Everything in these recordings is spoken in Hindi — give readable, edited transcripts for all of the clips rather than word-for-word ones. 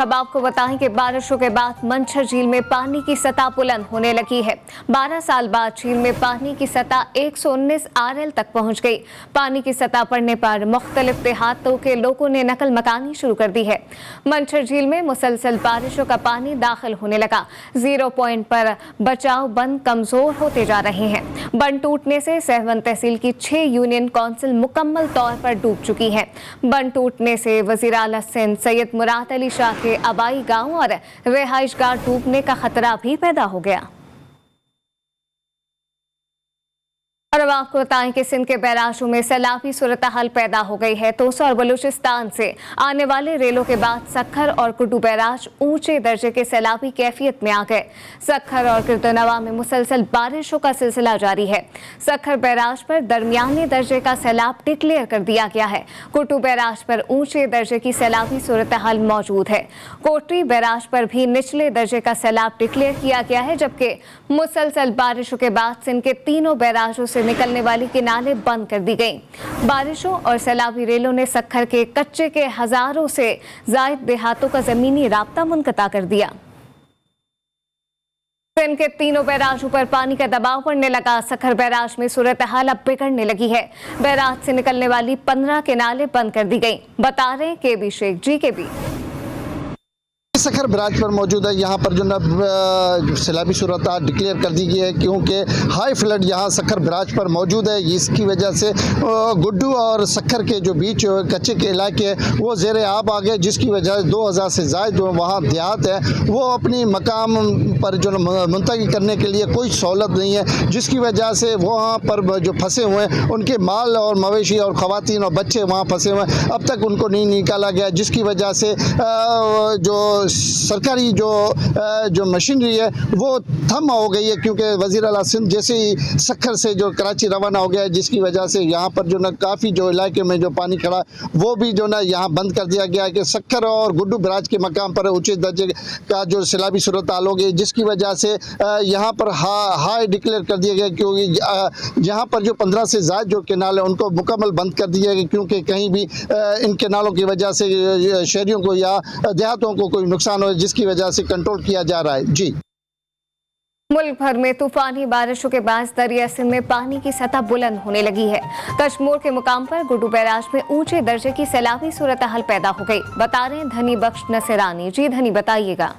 अब आपको बताएं कि बारिशों के बाद मंछर झील में पानी की सतह बुलंद होने लगी है। 12 साल बाद झील में पानी की सतह 119 RL तक पहुंच गई। पानी की सतह बढ़ने पर मुख्तलिफ देहातों के लोगों ने नकल मकानी शुरू कर दी है। मंछर झील में मुसलसल बारिशों का पानी दाखिल होने लगा। 0 पॉइंट पर बचाव बंद कमजोर होते जा रहे हैं। बंद टूटने से सहवन तहसील की 6 यूनियन काउंसिल मुकम्मल तौर पर डूब चुकी है। बंद टूटने से वजीर आला सिंध सैयद मुराद अली शाह के आबाई गांव और रिहाइशगाह डूबने का खतरा भी पैदा हो गया। और अब आपको बताएं कि सिंध के बैराजों में सैलाबी सूरत हाल पैदा हो गई है। तोसा और बलूचिस्तान से आने वाले रेलों के बाद सक्खर और कुड्डू बैराज ऊंचे दर्जे के सैलाबी कैफियत में आ गए। सक्खर और गिरदनवा में मुसलसल बारिशों का सिलसिला जारी है। सक्खर बैराज पर दरमियाने दर्जे का सैलाब डिक्लेयर कर दिया गया है। कुड्डू बैराज पर ऊंचे दर्जे की सैलाबी सूरत हाल मौजूद है। कोटरी बैराज पर भी निचले दर्जे का सैलाब डिक्लेयर किया गया है, जबकि मुसलसल बारिशों के बाद सिंध के तीनों बैराजों से निकलने वाली किनारे बंद कर दी गई। बारिशों और सैलाबी रेलों ने सक्खर के कच्चे के हजारों से जायद देहातों का जमीनी राब्ता मुनक़ता कर दिया। सिंध के तीनों बैराजों पर पानी का दबाव बढ़ने लगा। सक्खर बैराज में सूरत हाल अब बिगड़ने लगी है। बैराज से निकलने वाली 15 केनालें बंद कर दी गई। बता रहे KB Sheikh GKB। Sukkur barrage पर मौजूद है। यहाँ पर जो सैलाबी सूरत डिक्लेयर कर दी गई है, क्योंकि हाई फ्लड यहाँ सक्खर बैराज पर मौजूद है। इसकी वजह से गुड्डू और सक्खर के जो बीच कच्चे के इलाके वो ज़ेर आब आ गए, जिसकी वजह से 2000 से ज़ायद जो वहाँ देहात है वो अपनी मकाम पर जो मुंतकिल करने के लिए कोई सहूलत नहीं है, जिसकी वजह से वहाँ पर जो फंसे हुए हैं उनके माल और मवेशी और ख़वातीन और बच्चे वहाँ फंसे हुए हैं। अब तक उनको नहीं निकाला गया, जिसकी वजह से जो सरकारी जो मशीनरी है वो थम हो गई है, क्योंकि वज़ीर आला सिंध जैसे ही सक्खर से जो कराची रवाना हो गया है, जिसकी वजह से यहाँ पर जो काफ़ी जो इलाके में जो पानी खड़ा वो भी जो यहाँ बंद कर दिया गया है कि सक्खर और गुड्डू बैराज के मकाम पर उचित दर्जे का जो सैलाबी सूरत हाल हो गई, जिसकी वजह से यहाँ पर हाई डिक्लेयर कर दिया गया, क्योंकि यहाँ पर जो 15 से ज़ायद जो केनाल है उनको मुकम्मल बंद कर दिया गया, क्योंकि कहीं भी इन केनालों की वजह से शहरियों को या देहातों को कोई नुकसान हो, जिसकी वजह से कंट्रोल किया जा रहा है। जी, मुल्क भर में तूफानी बारिशों के बाद दरिया सिंध में पानी की सतह बुलंद होने लगी है। कश्मोर के मुकाम पर गुड्डू बैराज में ऊंचे दर्जे की सैलाबी सूरत हाल पैदा हो गई। बता रहे हैं धनी बख्श नसरानी। जी धनी, बताइएगा।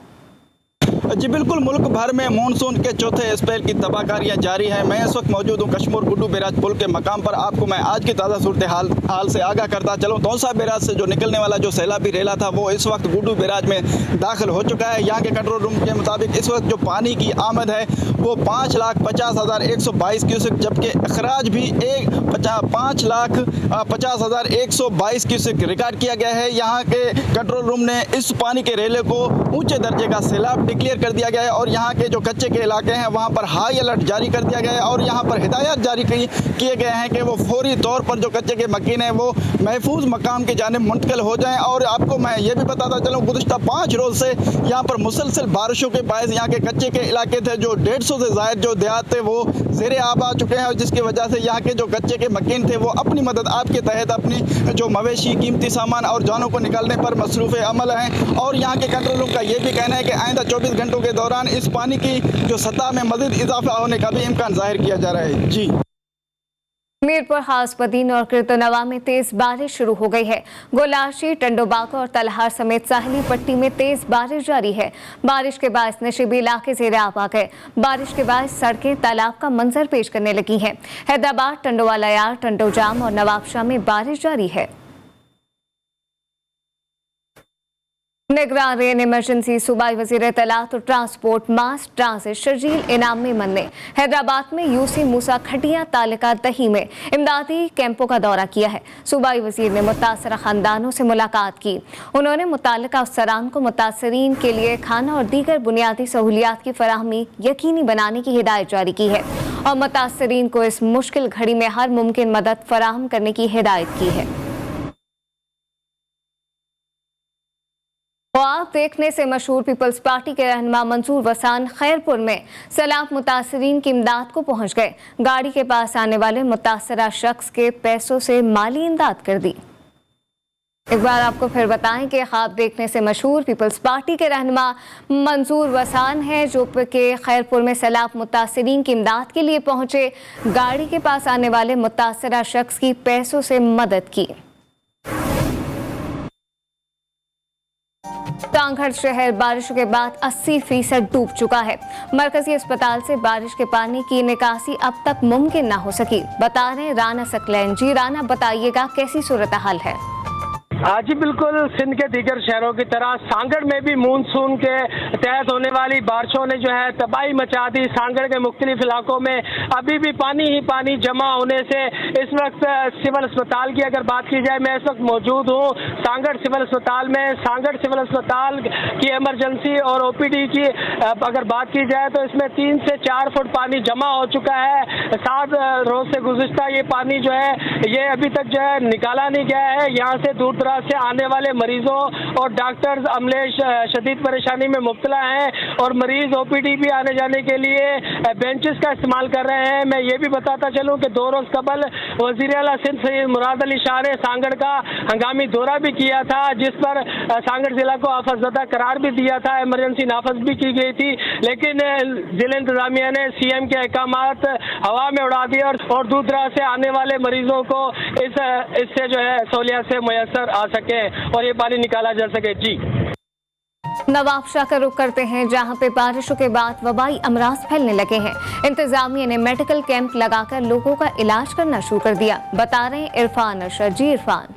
जी बिल्कुल, मुल्क भर में मानसून के चौथे स्पेल की तबाहकारियां जारी हैं। मैं इस वक्त मौजूद हूँ कश्मोर गुड्डू बैराज पुल के मकाम पर। आपको मैं आज की ताज़ा सूरत हाल से आगाह करता चलूँ। तौसा बैराज से जो निकलने वाला जो सैलाबी रेला था वो इस वक्त गुड्डू बैराज में दाखिल हो चुका है। यहाँ के कंट्रोल रूम के मुताबिक इस वक्त जो पानी की आमद है वो 5,50,122 क्यूसेक, जबकि अखराज भी 5,50,122 क्यूसेक रिकॉर्ड किया गया है। यहाँ के कंट्रोल रूम ने इस पानी के रेले को ऊँचे दर्जे का सैलाब डिक्लेयर कर दिया गया है और यहाँ के जो कच्चे के इलाके हैं वहाँ पर हाई अलर्ट जारी कर दिया गया है और यहाँ पर हिदायत जारी किए गए हैं कि वो फौरी तौर पर जो कच्चे के मकीन हैं वो महफूज मकाम की जानिब मुंतकिल हो जाएं। और आपको मैं ये भी बताता चलूँ, गुज़िश्ता 5 रोज़ से यहाँ पर मुसलसल बारिशों के बायस यहाँ के कच्चे के इलाके थे जो 150 से ज़ायद जो देहात थे वो ज़ेरे आब आ चुके हैं, और जिसकी वजह से यहाँ के जो कच्चे के मकीन थे वो अपनी मदद आपके तहत अपनी जो मवेशी, कीमती सामान और जानों को निकालने पर मसरूफ़ अमल हैं। और यहाँ के कंट्रोल रूम का ये भी कहना है कि आइंदा 24 घंटों के दौरान इस पानी की जो सतह में मज़ीद इजाफा होने का भी इम्कान जाहिर किया जा रहा है। जी, मीरपुर, हासबदीन और गिरदनवा में तेज बारिश शुरू हो गई है। गोलाशी, टंडोबागा और तलहार समेत साहिली पट्टी में तेज बारिश जारी है। बारिश के बाद नशीबी इलाके ज़ेरे आब आ गए। बारिश के बाद सड़कें तालाब का मंजर पेश करने लगी हैं। हैदराबाद, टंडोवाला यार, टंडोजाम और नवाबशाह में बारिश जारी है। निगरान रेन इमरजेंसी सूबाई वजीर इत्तलात और ट्रांसपोर्ट मास ट्रांसिट शर्जील इनाम मेमन ने हैदराबाद में यूसी मूसा खटिया तालिका दही में इमदादी कैंपों का दौरा किया है। सूबाई वजीर ने मुतासरा खानदानों से मुलाकात की। उन्होंने मुतालिका अफसरान को मुतासरीन के लिए खाना और दीगर बुनियादी सहूलियात की फराहमी यकीनी बनाने की हिदायत जारी की है और मुतासरीन को इस मुश्किल घड़ी में हर मुमकिन मदद फराहम करने की हिदायत की है। ख्वाब देखने से मशहूर पीपल्स पार्टी के रहनुमा मंसूर वसान खैरपुर में सैलाब मुतासरीन की इमदाद को पहुंच गए। गाड़ी के पास आने वाले मुतासरा शख्स के पैसों से माली इमदाद कर दी। एक बार आपको फिर बताएं कि ख्वाब देखने से मशहूर पीपल्स पार्टी के रहनुमा मंजूर वसान हैं जो के खैरपुर में सैलाब मुतासरीन की इमदाद के लिए पहुंचे। गाड़ी के पास आने वाले मुतासरा शख्स की पैसों से मदद की। कांगड़ शहर बारिशों के बाद 80% डूब चुका है। मरकजी अस्पताल से बारिश के पानी की निकासी अब तक मुमकिन ना हो सकी। बता रहे राना सकलैन। जी राना, बताइएगा कैसी सूरत हाल है? जी बिल्कुल, सिंध के दीगर शहरों की तरह सांगड़ में भी मानसून के तहत होने वाली बारिशों ने जो है तबाही मचा दी। सांगड़ के मुख्तलिफ इलाकों में अभी भी पानी ही पानी जमा होने से इस वक्त सिविल अस्पताल की अगर बात की जाए, मैं इस वक्त मौजूद हूँ सांगड़ सिविल अस्पताल में। सांगड़ सिविल अस्पताल की इमरजेंसी और OPD की अगर बात की जाए तो इसमें 3 से 4 फुट पानी जमा हो चुका है। 7 रोज से गुज़िश्ता ये पानी जो है ये अभी तक जो है निकाला नहीं गया है। यहाँ से दूर दराज से आने वाले मरीजों और डॉक्टर्स अमले शदीद परेशानी में मुब्तला हैं और मरीज OPD भी आने जाने के लिए बेंचेस का इस्तेमाल कर रहे हैं। मैं ये भी बताता चलूँ कि 2 रोज कबल वज़ीर आला सिंध सैयद मुराद अली शाह ने सांगड़ का हंगामी दौरा भी किया था, जिस पर सांगड़ जिला को आफतज़दा करार भी दिया था, इमरजेंसी नाफज भी की गई थी, लेकिन जिला इंतजामिया ने CM के अहकामात हवा में उड़ा दिए और दूर दराज से आने वाले मरीजों को इससे जो है सहूलियत से मुयसर आ सके और ये पानी निकाला जा सके। जी नवाबशाह का रुख करते हैं, जहां पे बारिशों के बाद वबाई अमराज फैलने लगे हैं। इंतजामिया ने मेडिकल कैंप लगाकर लोगों का इलाज करना शुरू कर दिया। बता रहे हैं इरफान अरशद। जी इरफान।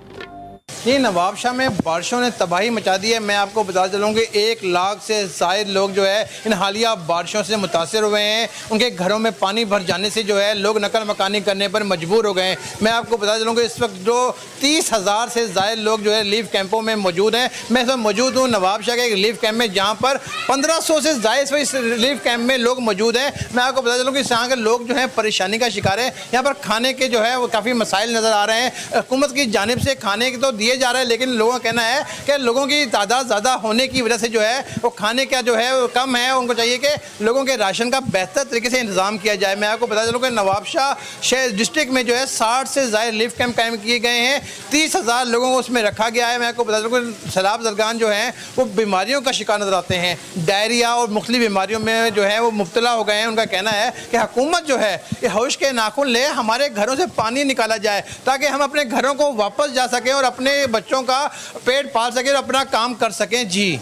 ये नवाबशाह में बारिशों ने तबाही मचा दी है। मैं आपको बता चलूँ कि 1 लाख से ज़ायद लोग जो है इन हालिया बारिशों से मुतासर हुए हैं। उनके घरों में पानी भर जाने से जो है लोग नकल मकानी करने पर मजबूर हो गए हैं। मैं आपको बता चलूँ कि इस वक्त जो 30,000 से ज़ायद लोग जो है रिलीफ कैंपों में मौजूद हैं। मैं इस वक्त मौजूद हूँ नवाबशाह के एक रिलीफ कैंप में, जहाँ पर 1500 से ज़ायद इस रिलीफ कैंप में लोग मौजूद हैं। मैं आपको बता चलूँ कि यहाँ के लोग जो है परेशानी का शिकार है। यहाँ पर खाने के जो है वो काफ़ी मसाइल नज़र आ रहे हैं। हुकूमत की जानिब से खाने के तो दिए जा रहे हैं, लेकिन लोगों का कहना है कि लोगों की तादाद ज़्यादा होने की वजह से जो है वो खाने का जो है वो कम है। उनको चाहिए कि लोगों के राशन का बेहतर तरीके से इंतज़ाम किया जाए। मैं आपको बता चलूँ कि नवाबशाह शहर डिस्ट्रिक्ट में जो है 60 से ज़ायद रिलीफ कैंप कायम किए गए हैं। 30,000 लोगों को उसमें रखा गया है। मैं आपको बता चलूँ कि सैलाब ज़रगान जो हैं वो बीमारियों का शिकार नज़र आते हैं। डायरिया और मुख्तलिफ बीमारियों में जो है वो मुब्तला हो गए हैं। उनका कहना है कि हुकूमत जो है ये होश के नाखून ले, हमारे घरों से पानी निकाला जाए ताकि हम अपने घरों को वापस जा सकें और अपने बच्चों का पेट पाल सकें और अपना काम कर सकें। जी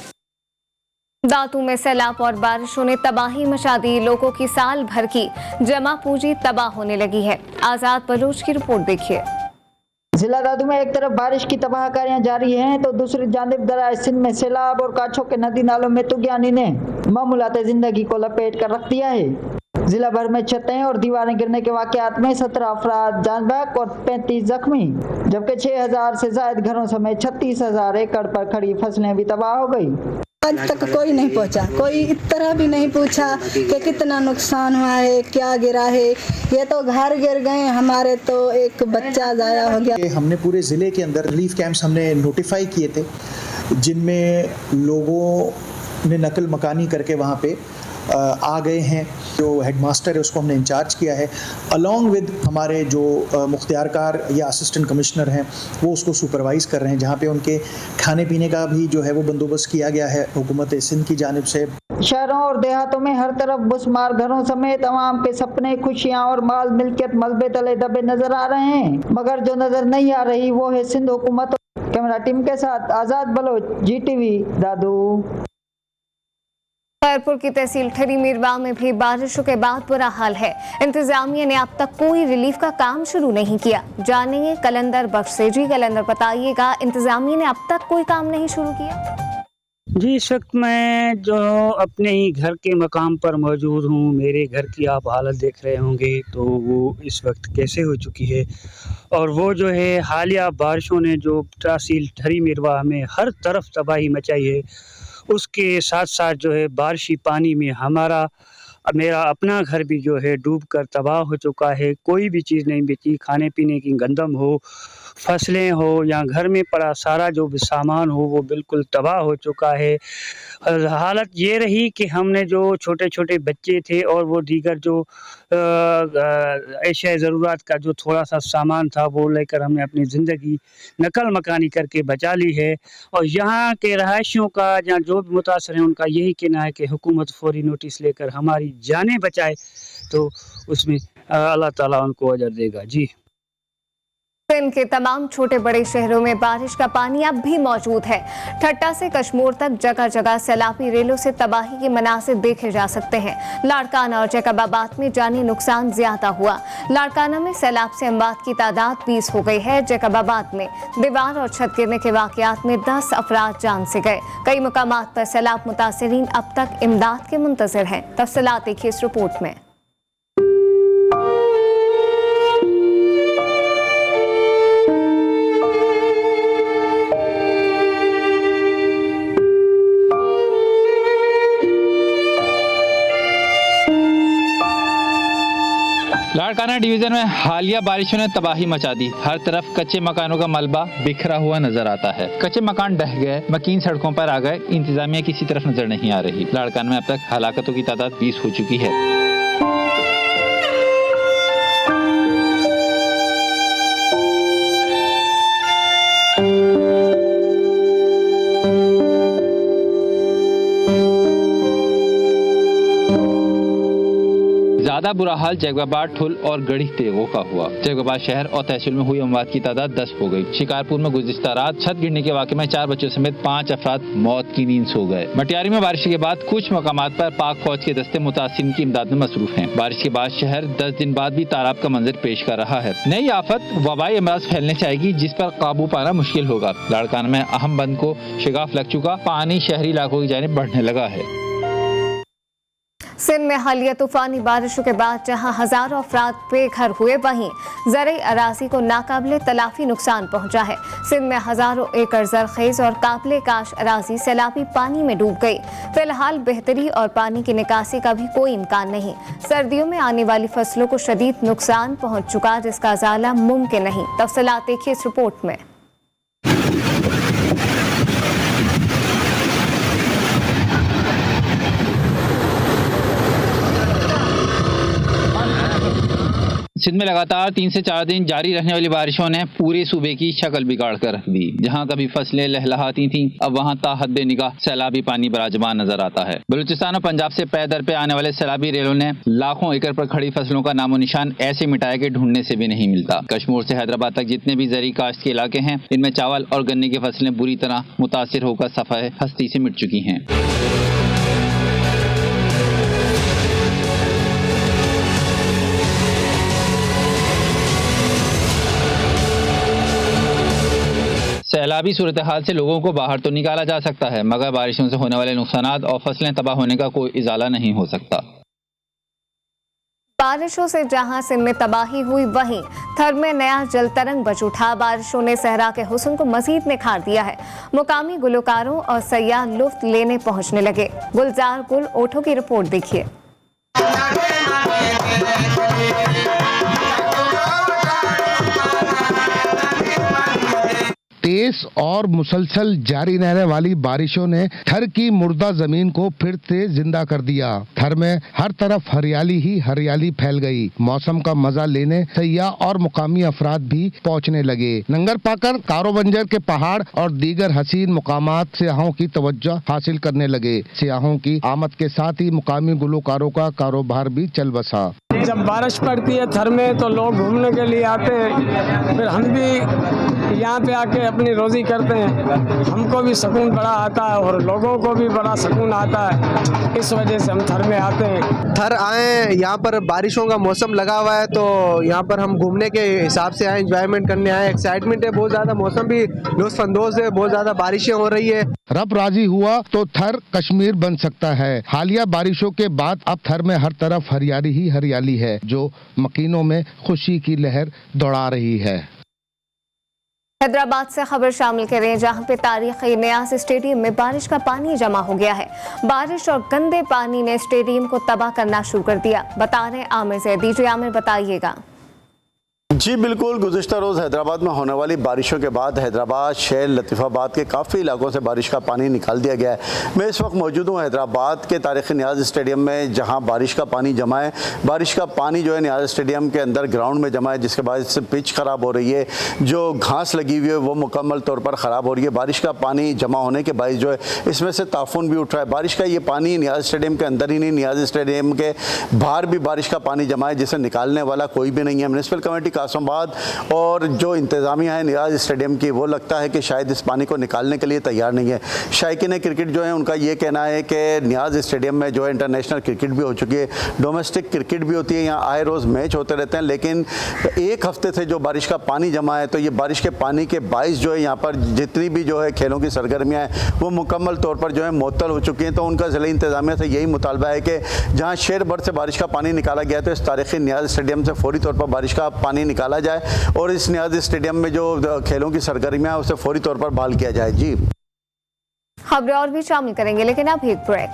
दातू में सैलाब और बारिशों ने तबाही मचा दी। लोगों की साल भर की जमा पूंजी तबाह होने लगी है। आजाद बलूच की रिपोर्ट देखिए। जिला दादू में एक तरफ बारिश की तबाहकारियां जारी हैं तो दूसरी जानिब दराज सिंध में सैलाब और काछों के नदी नालों में तुगयानी ने मामूलात जिंदगी को लपेट कर रख दिया है। जिला भर में छतें और दीवारें गिरने के वाकयात में 17 अफराद जान बहक और 35 जख्मी, जबकि 6,000 से ज्यादा घरों समेत 36,000 एकड़ पर खड़ी फसलें भी तबाह हो गई। आज तक कोई नहीं पहुंचा, कोई इस तरह भी नहीं पूछा कि कितना नुकसान हुआ है, क्या गिरा है। ये तो घर गिर गए हमारे, तो एक बच्चा जाया हो गया। हमने पूरे ज़िले के अंदर रिलीफ कैंप्स हमने नोटिफाई किए थे, जिनमें लोगों ने नकल मकानी करके वहाँ पे आ गए हैं। जो हेडमास्टर है उसको हमने इंचार्ज किया है, अलॉन्ग विद हमारे जो मुख्तियारकार या असिस्टेंट कमिश्नर हैं वो उसको सुपरवाइज़ कर रहे हैं, जहाँ पे उनके खाने पीने का भी जो है वो बंदोबस्त किया गया है हुकूमत सिंध की जानिब से। शहरों और देहातों में हर तरफ बुस्मार घरों समेत अवाम के सपने, खुशियां और माल मिल्कियत मलबे तले दबे नजर आ रहे हैं, मगर जो नजर नहीं आ रही वो है सिंध हुकूमत। कैमरा टीम के साथ आजाद बलोच, GTV दादू। खैरपुर की तहसील ठरी मीरवा में भी बारिशों के बाद बुरा हाल है। इंतजामिया ने अब तक कोई रिलीफ का काम शुरू नहीं किया। जानेंगे कलंदर बख्श से। जी कलंदर, बताइएगा इंतजामिया ने अब तक कोई काम नहीं शुरू किया? जी, इस वक्त मैं जो अपने ही घर के मकाम पर मौजूद हूँ। मेरे घर की आप हालत देख रहे होंगे तो वो इस वक्त कैसे हो चुकी है, और वो जो है हालिया बारिशों ने जो तहसील ठरी मीरवा में हर तरफ तबाही मचाई है, उसके साथ साथ जो है बारिशी पानी में मेरा अपना घर भी जो है डूब कर तबाह हो चुका है। कोई भी चीज़ नहीं बची, खाने पीने की गंदम हो, फसलें हो या घर में पड़ा सारा जो भी सामान हो वो बिल्कुल तबाह हो चुका है। हालत ये रही कि हमने जो छोटे छोटे बच्चे थे और वो दीगर जो एशिया ज़रूरत का जो थोड़ा सा सामान था वो लेकर हमने अपनी ज़िंदगी नकल मकानी करके बचा ली है। और यहाँ के रहायशियों का या जो भी मुतासर हैं उनका यही कहना है कि हुकूमत फौरी नोटिस लेकर हमारी जानें बचाए तो उसमें अल्लाह ताला उनको अजर देगा। जी। सिंध के तमाम छोटे बड़े शहरों में बारिश का पानी अब भी मौजूद है। ठट्टा से कश्मीर तक जगह जगह सैलाबी रेलों से तबाही के मनासिर देखे जा सकते हैं। लाड़काना और जैकबाबाद में जानी नुकसान ज्यादा हुआ। लाड़काना में सैलाब से अमवात की तादाद 20 हो गई है। जैकबाबाद में दीवार और छत गिरने के वाकयात में 10 अफराद जान से गए। कई मुकामात पर सैलाब मुतासिरीन अब तक इमदाद के मुंतज़िर हैं। तफसीलात देखिए इस रिपोर्ट में। लाड़काना डिवीजन में हालिया बारिशों ने तबाही मचा दी। हर तरफ कच्चे मकानों का मलबा बिखरा हुआ नजर आता है। कच्चे मकान ढह गए, मकीन सड़कों पर आ गए, इंतजामिया किसी तरफ नजर नहीं आ रही। लाड़काना में अब तक हलाकतों की तादाद 20 हो चुकी है। ज्यादा बुरा हाल जैकबाबाद, ठुल और गढ़ी तेगों का हुआ। जैकबाबाद शहर और तहसील में हुई अमवात की तादाद 10 हो गई। शिकारपुर में गुज़िश्ता रात छत गिरने के वाक़े में 4 बच्चों समेत 5 अफराद मौत की नींद सो गए। मटियारी में बारिश के बाद कुछ मकामात पर पाक फौज के दस्ते मुतासिरीन की इमदाद में मसरूफ हैं। बारिश के बाद शहर 10 दिन बाद भी तालाब का मंजर पेश कर रहा है। नई आफत वबाई अमराज फैलने से आएगी जिस पर काबू पाना मुश्किल होगा। लाड़काना में अहम बंद को शिगाफ लग चुका, पानी शहरी इलाकों की जानिब बढ़ने लगा है। सिंध में हालिया तूफानी बारिशों के बाद जहां हजारों अफराद बेघर हुए, वहीं ज़रई अराजी को नाकाबिले तलाफी नुकसान पहुंचा है। सिंध में हजारों एकड़ जरखेज और काबिले काश अराजी सैलाबी पानी में डूब गई। फिलहाल बेहतरी और पानी की निकासी का भी कोई इम्कान नहीं। सर्दियों में आने वाली फसलों को शदीद नुकसान पहुंच चुका, जिसका इजाला मुमकिन नहीं। तफसीलात देखिए इस रिपोर्ट में। सिंध में लगातार 3 से 4 दिन जारी रहने वाली बारिशों ने पूरे सूबे की शक्ल बिगाड़ कर रख दी। जहां कभी फसलें लहलहाती थीं, अब वहां ताहद निगाह सैलाबी पानी बराजमान नजर आता है। बलूचिस्तान और पंजाब से पै दर पे आने वाले सैलाबी रेलों ने लाखों एकड़ पर खड़ी फसलों का नामो निशान ऐसे मिटाया कि ढूंढने से भी नहीं मिलता। कश्मीर से हैदराबाद तक जितने भी ज़री काश्त के इलाके हैं, इनमें चावल और गन्ने की फसलें बुरी तरह मुतासिर होकर सफ़ाए हस्ती से मिट चुकी हैं। सैलाबी सूरत हाल से लोगों को बाहर तो निकाला जा सकता है, मगर बारिशों से होने वाले नुकसानात और फसलें तबाह होने का कोई इजाला नहीं हो सकता। बारिशों से जहां सिंध में तबाही हुई, वहीं थर में नया जल तरंग बच उठा। बारिशों ने सहरा के हुस्न को मजीद निखार दिया है। मुकामी गुलकारों और सयाह लुत्फ लेने पहुंचने लगे। गुलजार गुल ओठो की रिपोर्ट देखिए। तेज और मुसलसल जारी रहने वाली बारिशों ने थर की मुर्दा जमीन को फिर से जिंदा कर दिया। थर में हर तरफ हरियाली ही हरियाली फैल गई। मौसम का मजा लेने सयाह और मुकामी अफराद भी पहुंचने लगे। नंगर पाकर, कारोबंजर के पहाड़ और दीगर हसीन मुकामात सियाहों की तवज्जो हासिल करने लगे। सियाहों की आमद के साथ ही मुकामी गुलकारों का कारोबार भी चल बसा। जब बारिश पड़ती है थर में तो लोग घूमने के लिए आते हैं, फिर हम भी यहाँ पे आके अपनी रोजी करते हैं। हमको भी सुकून बड़ा आता है और लोगों को भी बड़ा सुकून आता है। इस वजह से हम थर में आते हैं। थर आए, यहाँ पर बारिशों का मौसम लगा हुआ है तो यहाँ पर हम घूमने के हिसाब से आए, एंजॉयमेंट करने आए। एक्साइटमेंट है बहुत ज़्यादा, मौसम भी लुत्फअंदोज़ है, बहुत ज़्यादा बारिशें हो रही है। रब राजी हुआ तो थर कश्मीर बन सकता है। हालिया बारिशों के बाद अब थर में हर तरफ हरियाली ही हरियाली है, जो मकीनों में खुशी की लहर दौड़ा रही है। हैदराबाद से खबर शामिल करें, जहां पे तारीखी न्याज स्टेडियम में बारिश का पानी जमा हो गया है। बारिश और गंदे पानी ने स्टेडियम को तबाह करना शुरू कर दिया। बता रहे आमिर जैदी। जी आमिर, बताइएगा। जी बिल्कुल, गुज़िश्ता रोज़ हैदराबाद में होने वाली बारिशों के बाद हैदराबाद शहर लतीफ़ाबाद के काफ़ी इलाकों से बारिश का पानी निकाल दिया गया है। मैं इस वक्त मौजूद हूँ हैदराबाद के तारिख़ नियाज़ स्टेडियम में, जहाँ बारिश का पानी जमा है। बारिश का पानी जो है नियाज़ स्टेडियम के अंदर ग्राउंड में जमा है, जिसके बाद से पिच ख़राब हो रही है, जो घास लगी हुई है वो मुकम्मल तौर पर ख़राब हो रही है। बारिश का पानी जमा होने के बायस जो है इसमें से ताफ़ुन भी उठ रहा है। बारिश का ये पानी नियाज़ स्टेडियम के अंदर ही नहीं, नियाज़ स्टेडियम के बाहर भी बारिश का पानी जमा है, जिसे निकालने वाला कोई भी नहीं है। म्यूनिसिपल कमेटी कासमाबाद और जो इंतज़ामिया है नियाज़ स्टेडियम की, वो लगता है कि शायद इस पानी को निकालने के लिए तैयार नहीं है। शायकीन क्रिकेट जो है उनका ये कहना है कि नियाज़ स्टेडियम में जो है इंटरनेशनल क्रिकेट भी हो चुकी है, डोमेस्टिक क्रिकेट भी होती है, यहाँ आए रोज़ मैच होते रहते हैं, लेकिन एक हफ्ते से जो बारिश का पानी जमा है, तो ये बारिश के पानी के बायस जो है यहाँ पर जितनी भी जो है खेलों की सरगर्मियाँ हैं वो मुकम्मल तौर पर जो है मुअत्तल हो चुकी हैं। तो उनका ज़िला इंतज़ामिया से यही मुतालबा है कि जहाँ शहर भर से बारिश का पानी निकाला गया है, तो इस तारीख़ी नियाज़ स्टेडियम से फौरी तौर पर बारिश का पानी निकाला जाए और इस नियाज़ स्टेडियम में जो खेलों की सरगर्मियां हैं उसे फौरी तौर पर बहाल किया जाए। जी, खबरें और भी शामिल करेंगे, लेकिन अब एक ब्रेक।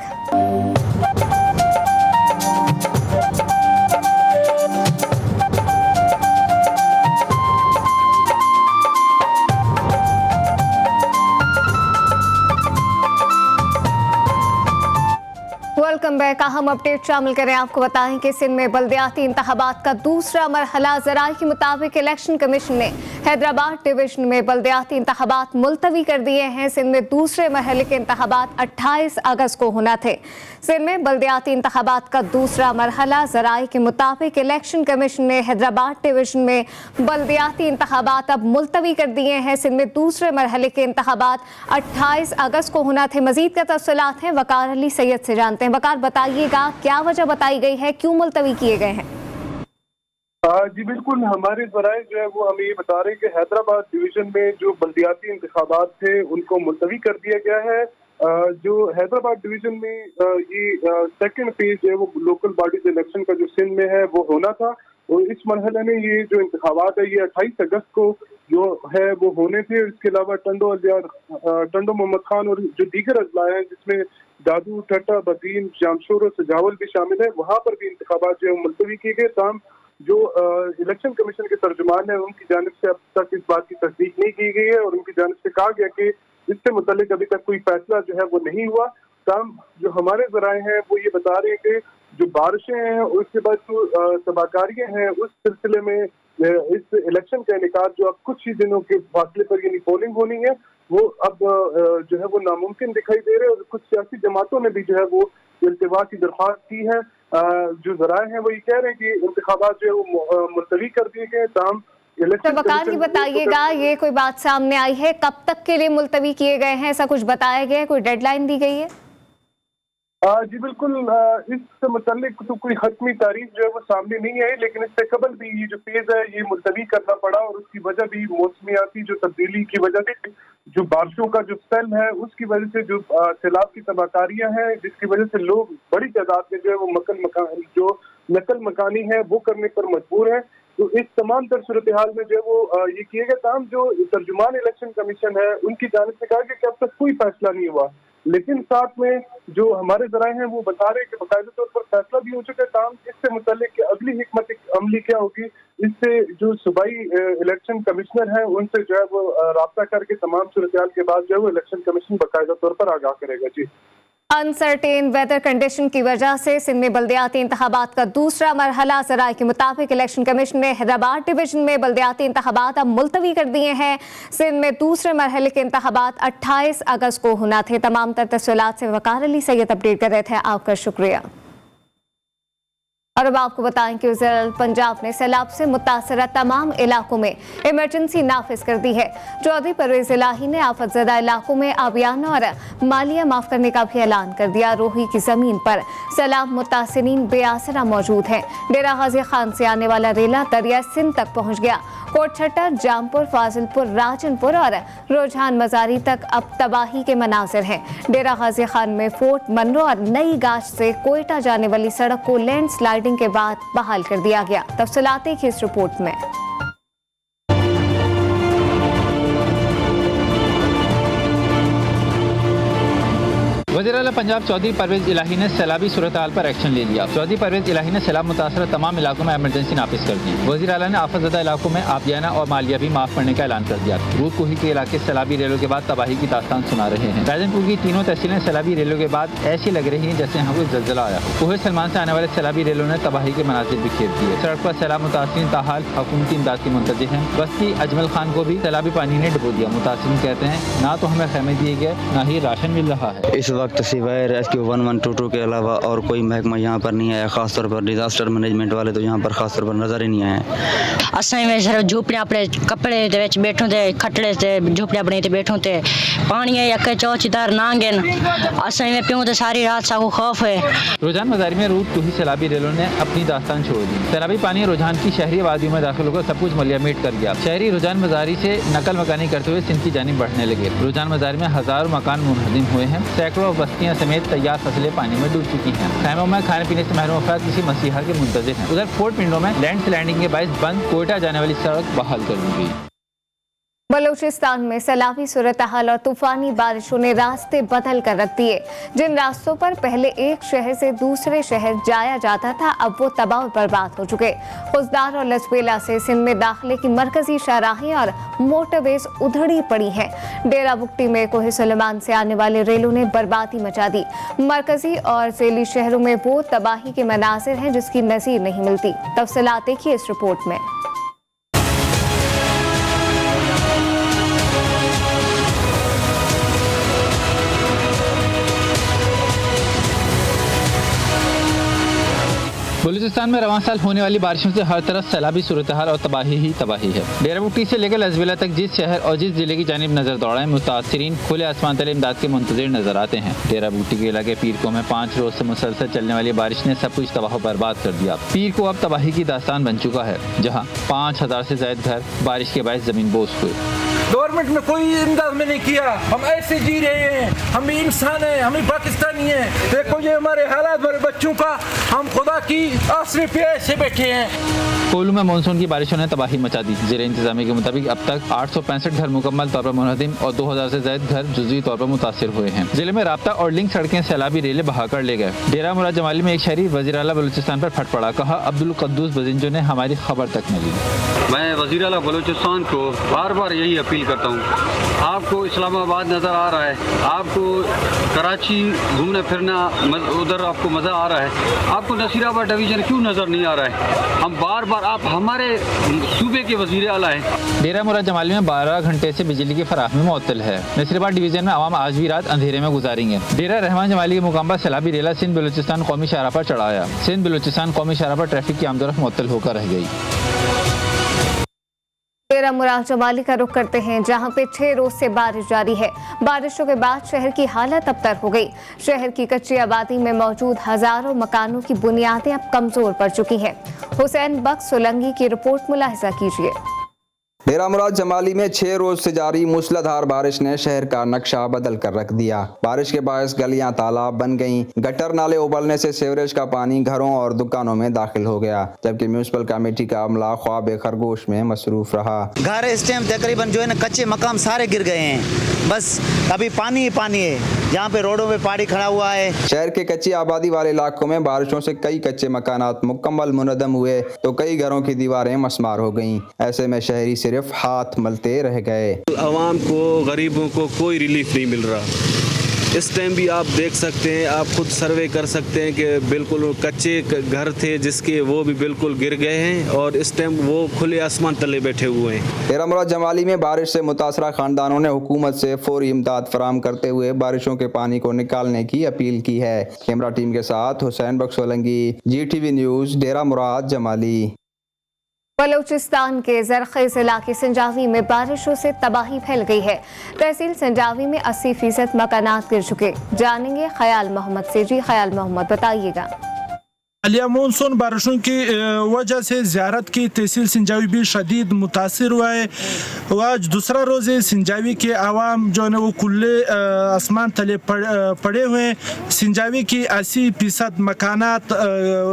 Welcome back. अहम अपडेट शामिल करें, आपको बताएं कि सिंध में बल्दियाती इंतखाबात का दूसरा मरहला ज़राए के मुताबिक इलेक्शन कमीशन ने हैदराबाद डिवीजन में बल्दियाती इंतखाबात मुलतवी कर दिए हैं। सिंध में दूसरे मरहले के इंतखाबात 28 अगस्त को होना थे। सिंध में बल्दियाती इंतखाबात का दूसरा मरहला ज़राए के मुताबिक इलेक्शन कमीशन ने हैदराबाद डिवीजन में बल्दियाती इंतखाबात अब मुलतवी कर दिए हैं। सिंध में दूसरे मरहले के इंतखाबात 28 अगस्त को होना थे। मजीद का तफसीलात हैं वकार अली सैयद से जानते हैं। वकार, बताइएगा क्या वजह बताई गई है, क्यों मुलतवी किए गए हैं? जी बिल्कुल, हमारे ज़राए जो है वो हमें ये बता रहे हैं कि हैदराबाद डिवीजन में जो बल्दियाती इंतखाबात थे उनको मुलतवी कर दिया गया है। जो हैदराबाद डिवीजन में ये सेकंड फेज है वो लोकल बॉडीज इलेक्शन का जो सिंध में है वो होना था, और इस मरहले में ये जो इंतखाबात है ये 28 अगस्त को जो है वो होने थे। इसके अलावा टंडो मोहम्मद खान और जो दीगर अजला हैं जिसमें दादू, ठट्टा, बदीन, जामशोर और सजावल भी शामिल है, वहाँ पर भी इंतखाबात जो है मुलतवी किए गए। ताम जो इलेक्शन कमीशन के तर्जुमान है उनकी जानिब से अब तक इस बात की तस्दीक नहीं की गई है और उनकी जानिब से कहा गया कि इससे मुतालिक अभी तक कोई फैसला जो है वो नहीं हुआ। ताम जो हमारे ज़राए हैं वो ये बता रहे हैं कि जो बारिशें हैं और उसके बाद जो तबाहकारियाँ हैं उस सिलसिले में इस इलेक्शन का इनेकाद जो अब कुछ ही दिनों के फासले पर यानी पोलिंग होनी है वो अब जो है वो नामुमकिन दिखाई दे रहे हैं। और कुछ सियासी जमातों ने भी जो है वो इल्तिवा की दरख्वास्त की है। जो ज़राए हैं वो ये कह रहे हैं कि इंतखाबात जो है वो मुलतवी कर दिए गए। ताम तो वकार जी बताइएगा, ये कोई बात सामने आई है, कब तक के लिए मुलतवी किए गए हैं, ऐसा कुछ बताया गया है, कोई डेडलाइन दी गई है? जी बिल्कुल, इससे मुताल्लिक तो कोई हतमी तारीख जो है वो सामने नहीं आई, लेकिन इससे कबल भी ये जो फेज है ये मुलतवी करना पड़ा और उसकी वजह भी मौसमियाती जो तब्दीली की वजह से, जो बारिशों का जो स्पेल है उसकी वजह से जो सैलाब की तबाहकारियाँ हैं जिसकी वजह से लोग बड़ी तादाद में जो है वो नकल मकानी है वो करने पर मजबूर है। तो इस तमाम तर सूरत हाल में जो है वो ये किए गए। ताम जो तर्जुमान इलेक्शन कमीशन है उनकी जानिब से कहा गया कि अब तक कोई फैसला नहीं हुआ, लेकिन साथ में जो हमारे ज़राए हैं वो बता रहे हैं कि बाकायदा तौर पर फैसला भी हो चुका है। ताम इससे मुताल्लिक अगली हिकमत अमली क्या होगी, इससे जो सूबाई इलेक्शन कमिश्नर हैं उनसे जो है वो राब्ता करके तमाम सूरत हाल के बाद जो है वो इलेक्शन कमीशन बाकायदा तौर पर आगाह करेगा। जी, अनसर्टेन वेदर कंडीशन की वजह से सिंध में बल्दियाती इंतखाबात का दूसरा मरहला ज़राए के मुताबिक इलेक्शन कमीशन ने हैदराबाद डिवीजन में बल्दियाती इंतखाबात अब मुलतवी कर दिए हैं। सिंध में दूसरे मरहले के इंतखाबात 28 अगस्त को होना थे। तमाम तर तफसीलात से वकार अली सैयद अपडेट कर रहे थे, आपका शुक्रिया। और अब आपको बताएं कि वज़ीर पंजाब ने सैलाब से मुतासरा तमाम इलाकों में इमरजेंसी नाफिज कर दी है। चौधरी परवेज़ इलाही ने आफतज़दा इलाकों में आबियाना और मालिया माफ़ करने का भी ऐलान कर दिया। रोही की ज़मीन पर सैलाब मुतासिरीन बेआसरा मौजूद हैं। डेरा गाजी खान से आने वाला रेला दरिया सिंध तक पहुँच गया। कोटछट्टा, जामपुर, फाजिलपुर, राजनपुर और रुझान मजारी तक अब तबाही के मनाजिर हैं। डेरा गाजी खान में फोर्ट मनरो और नई गाश से कोयटा जाने वाली सड़क को लैंडस्लाइडिंग के बाद बहाल कर दिया गया। तफसीलात की इस रिपोर्ट में। वज़ीर आला पंजाब चौधरी परवेज इलाही ने सैलाबी सूरत हाल पर एक्शन ले लिया। चौधरी परवेज इलाही ने सैलाब मुतासर तमाम इलाकों में इमरजेंसी नाफिज कर दी। वज़ीर आला ने आफतज़दा इलाकों में आबियाना और मालिया भी माफ करने का ऐलान कर दिया। रूद कोही के इलाके सैलाबी रेलों के बाद तबाही की दास्तान सुना रहे हैं। राजनपुर की तीनों तहसीलें सैलाबी रेलों के बाद ऐसी लग रही हैं जैसे यहाँ कोई जलजला आया हो। कोहे सलमान से आने वाले सैलाबी रेलों ने तबाही के मनाजिर बिखेर दिए। सड़क पर सैलाब मुतासिरीन ताहाल हुकूमती इमदाद की मुंतज़िर हैं। बस्ती अजमल खान को भी सैलाबी पानी ने डुबो दिया। मुतासिरीन कहते हैं ना तो हमें खैमे दिए गए ना ही राशन मिल रहा है। इस वक्त सिवाय रेस्क्यू 1122 के अलावा और कोई महकमा यहाँ पर नहीं आया। खासतौर पर डिजास्टर मैनेजमेंट वाले तो यहाँ पर खासतौर पर नजर ही नहीं आए। असां में सिर्फ झोपड़ियां अपने कपड़े दे विच बैठों ते खटड़े ते झोपड़ियां बने ते बैठों ते पानी है यके चौचीदार नांगन असां में पियूं ते सारी रात सा खौफ है। रुझान बाजारी में रूद कोही सैलाबी रेलों ने अपनी दास्तान छोड़ दी। सैलाबी पानी रुझान की शहरी आबादियों में दाखिल होकर सब कुछ मलियामेट कर गया। शहरी रुझान बाजारी से नकल मकानी करते हुए सिंध की जानिब बढ़ने लगे। रुझान बाजारी में हजारों मकान मुनहदिम हुए हैं। सैकड़ों बस्तियां समेत तैयार फसलें पानी में डूब चुकी हैं। खैमों में खाने पीने से महरूम अफराद किसी मसीहा के मुंतज़िर हैं। उधर फोर्ट पिंडों में लैंड स्लाइडिंग के बायस बंद कोयटा जाने वाली सड़क बहाल कर दी गई। बलूचिस्तान में सैलाबी सूरत हाल और तूफानी बारिशों ने रास्ते बदल कर रख दिए। जिन रास्तों पर पहले एक शहर से दूसरे शहर जाया जाता था अब वो तबाह और बर्बाद हो चुके। खुजदार और लचबेला से सिंध में दाखिले की मरकजी शाहराहें और मोटरवेज उधड़ी पड़ी हैं। डेरा बुगटी में कोहे सुलेमान से आने वाले रेलों ने बर्बादी मचा दी। मरकजी और ज़ेली शहरों में वो तबाही के मनाजिर हैं जिसकी नज़ीर नहीं मिलती। तफसीलात देखिए इस रिपोर्ट में। बलूचिस्तान में रवां साल होने वाली बारिशों से हर तरफ सैलाबी सूरत हाल और तबाही ही तबाही है। डेरा बुगटी से लेकर लजबेला तक जिस शहर और जिस जिले की जानिब नजर दौड़ाएं मुतासिरीन खुले आसमान तले इमदाद के मुंतज़िर नजर आते हैं। डेरा बुगटी के इलाके पीर को में 5 रोज से मुसलसल चलने वाली बारिश ने सब कुछ तबाह बर्बाद कर दिया। पीर को अब तबाही की दास्तान बन चुका है, जहाँ 5000 से ज्यादा घर बारिश के बायस जमीन बोझ हुए। गवर्नमेंट ने कोई इमदाद में नहीं किया। हम ऐसे जी रहे हैं, हम भी इंसान हैं, हम भी पाकिस्तानी हैं। देखो ये हमारे हालात, हमारे बच्चों का, हम खुदा की आसरे पे ऐसे बैठे हैं। कोलू में मानसून की बारिशों ने तबाही मचा दी। ज़ेरे इंतजामी के मुताबिक अब तक 865 घर मुकम्मल तौर पर मुनहदिम और 2000 से ज्यादा घर जुज़वी तौर पर मुतासिर हुए हैं। जिले में राब्ता और लिंक सड़कें सैलाबी रेले बहाकर ले गए। डेरा मुराद जमाली में एक शहरी वज़ीर आला बलूचिस्तान पर फट पड़ा। कहा अब्दुल कद्दूस बजिंजो ने हमारी खबर तक न ली। मैं वज़ीर आला बलूचिस्तान को बार बार यही अपील करता हूँ, आपको इस्लामाबाद नज़र आ रहा है, आपको कराची घूमने फिरना उधर आपको मज़ा आ रहा है, आपको नसीराबाद डिवीज़न क्यों नज़र नहीं आ रहा है? हम बार बार, आप हमारे सूबे के वज़ीर आला हैं। डेरा मुराद जमाली में 12 घंटे से बिजली की फराहमी मुअत्तल है। नसीराबाद डिवीज़न में आवाम आज भी रात अंधेरे में गुजारेंगे। डेरा रहमान जमाली के मुकाम पर सैलाबी रेला सिंध बलूचिस्तान कौमी शाहराह पर चढ़ाया। सिंध बलूचिस्तान कौमी शाहराह पर ट्रैफिक की आमदोरफ्त मुअत्तल होकर रह गई। डेरा मुराद जमाली का रुख करते हैं, जहां पे 6 रोज से बारिश जारी है। बारिशों के बाद शहर की हालत अबतर हो गई। शहर की कच्ची आबादी में मौजूद हजारों मकानों की बुनियादें अब कमजोर पड़ चुकी हैं। हुसैन बख्श सोलंगी की रिपोर्ट मुलाहिजा कीजिए। डेरा मुराद जमाली में 6 रोज से जारी मूसलाधार बारिश ने शहर का नक्शा बदल कर रख दिया। बारिश के बायस गलियां तालाब बन गईं, गटर नाले उबलने से सीवरेज का पानी घरों और दुकानों में दाखिल हो गया, जबकि म्यूनिसिपल कमेटी का अमला ख्वाब खरगोश में मसरूफ रहा। घर इस टाइम तकरीबन जो है ना कच्चे मकाम सारे गिर गए हैं, बस अभी पानी ही पानी है। यहाँ पे रोडों पे पानी खड़ा हुआ है। शहर के कच्ची आबादी वाले इलाकों में बारिशों से कई कच्चे मकानात मुकम्मल मुनहदम हुए तो कई घरों की दीवारें मसमार हो गईं। ऐसे में शहरी सिर्फ हाथ मलते रह गए। आवाम को, गरीबों को कोई रिलीफ नहीं मिल रहा। इस टाइम भी आप देख सकते हैं, आप खुद सर्वे कर सकते हैं कि बिल्कुल कच्चे घर थे जिसके वो भी बिल्कुल गिर गए हैं और इस टाइम वो खुले आसमान तले बैठे हुए हैं। डेरा मुराद जमाली में बारिश से मुतासरा खानदानों ने हुकूमत से फौरी इमदाद फराहम करते हुए बारिशों के पानी को निकालने की अपील की है। कैमरा टीम के साथ हुसैन बख्श सोलंगी, GTV न्यूज़, डेरा मुराद जमाली। बलूचिस्तान के जरखेज इलाके संजावी में बारिशों से तबाही फैल गई है। तहसील संजावी में 80% मकानात गिर चुके। जानेंगे ख्याल मोहम्मद से। जी ख्याल मोहम्मद, बताइएगा। हालिया मानसून बारिशों की वजह से ज़ियारत की तहसील सिंजावी भी शदीद मुतासर हुआ है। आज दूसरा रोज़ है। सिंजावी के आवाम जो है वो खुले आसमान तले पड़े हुए हैं। सिंजावी की 80% मकानात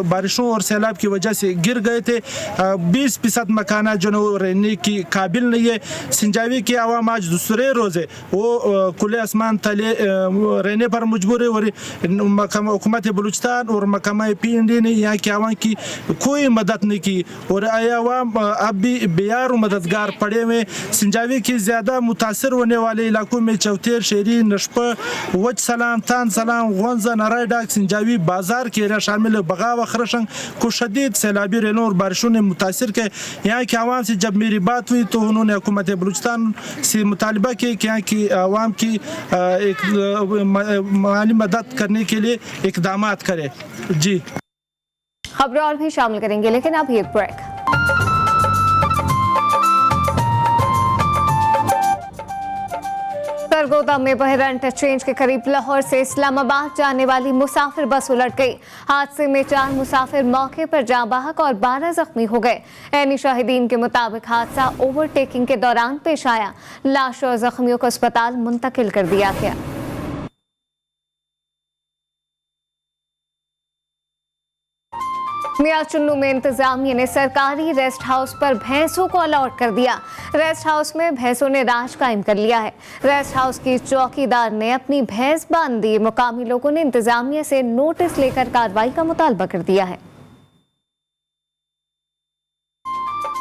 बारिशों और सैलाब की वजह से गिर गए थे। 20% मकानात जो है वो रहने की काबिल नहीं है। सिंजावी के आवाम आज दूसरे रोज़ है वो खुले आसमान तले रहने पर मजबूर है और हुकूमत बलूचिस्तान और महकमा PND ने यहाँ के आवाम की कोई मदद नहीं की और आवाम अब भी बेयार मददगार पड़े हुए। सिंजावी की ज़्यादा मुतासर होने वाले इलाकों में चौथेर, शेरी, नशप, वज सलाम, तान सलाम, गंजा, नाराय डाक, सिंजावी बाजार के एरिया शामिल बगाव, खरशंग को शदीद सैलाबी रेलों और बारिशों ने मुतासर किया। यहाँ के आवाम से जब मेरी बात हुई तो उन्होंने हुकूमत बलूचिस्तान से मुतालबा किया कि यहाँ की आवाम की एक माली मदद करने के लिए इकदाम करे। जी खबरें और भी शामिल करेंगे, लेकिन अभी एक ब्रेक। सरगोदा में बहरा इंटरचेंज के करीब लाहौर से इस्लामाबाद जाने वाली मुसाफिर बस उलट गई। हादसे में 4 मुसाफिर मौके पर जाँ बहक और 12 जख्मी हो गए। ऐनी शाहिदीन के मुताबिक हादसा ओवरटेकिंग के दौरान पेश आया। लाश और जख्मियों को अस्पताल मुंतकिल कर दिया गया। मियां चुन्नू में इंतजामिया ने सरकारी रेस्ट हाउस पर भैंसों को अलॉट कर दिया। रेस्ट हाउस में भैंसों ने राज कायम कर लिया है। रेस्ट हाउस की चौकीदार ने अपनी भैंस बांध दी। मुकामी लोगों ने इंतजामिया से नोटिस लेकर कार्रवाई का मुतालबा कर दिया है।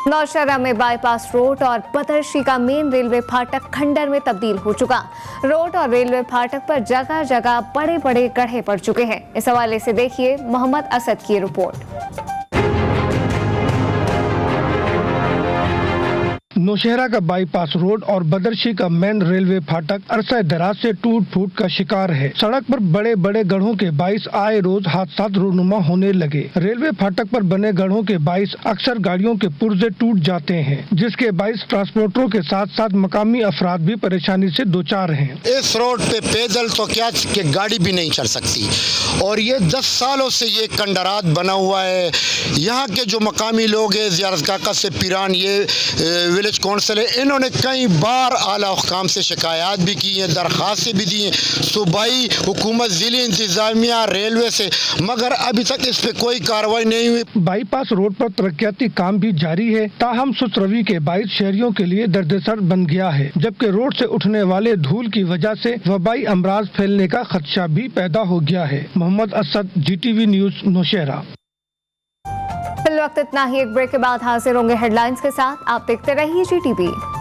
नौशहरा में बाईपास रोड और बदरशी का मेन रेलवे फाटक खंडर में तब्दील हो चुका। रोड और रेलवे फाटक पर जगह जगह बड़े बड़े गड्ढे पड़ चुके हैं। इस हवाले से देखिए मोहम्मद असद की रिपोर्ट। नौशहरा का बाईपास रोड और बदरशी का मेन रेलवे फाटक अरसा दराज से टूट फूट का शिकार है। सड़क पर बड़े बड़े गड्ढों के बाइस आए रोज हादसा रूनुमा होने लगे। रेलवे फाटक पर बने गड्ढों के बाइस अक्सर गाड़ियों के पुर्जे टूट जाते हैं, जिसके बाइस ट्रांसपोर्टरों के साथ साथ मकामी अफराद भी परेशानी से दो चार हैं। इस रोड पे पैदल तो क्या कि गाड़ी भी नहीं चल सकती और ये 10 सालों से ये कंडरात बना हुआ है। यहाँ के जो मकामी लोग हैं, ज़ियारत काका से पिरान, ये विलेज कौंसिल है, इन्होंने कई बार आला हुकाम से शिकायत भी की हैं, दरख्वास्तें भी दी हैं, सूबाई हुकूमत, ज़िली इंतजामिया, रेलवे से, मगर अभी तक इस पे कोई कार्रवाई नहीं हुई। बाईपास रोड पर तरक्याती काम भी जारी है, ताहम सुस्त रवि के बाइस शहरियों के लिए दर्दसर बन गया है, जबकि रोड से उठने वाले धूल की वजह से वबाई अमराज फैलने का खदशा भी पैदा हो गया है। Mohammad Asad, GTV news, Nowshera. फिल वक्त इतना ही। एक ब्रेक के बाद हाजिर होंगे हेडलाइंस के साथ। आप देखते रहिए GTV।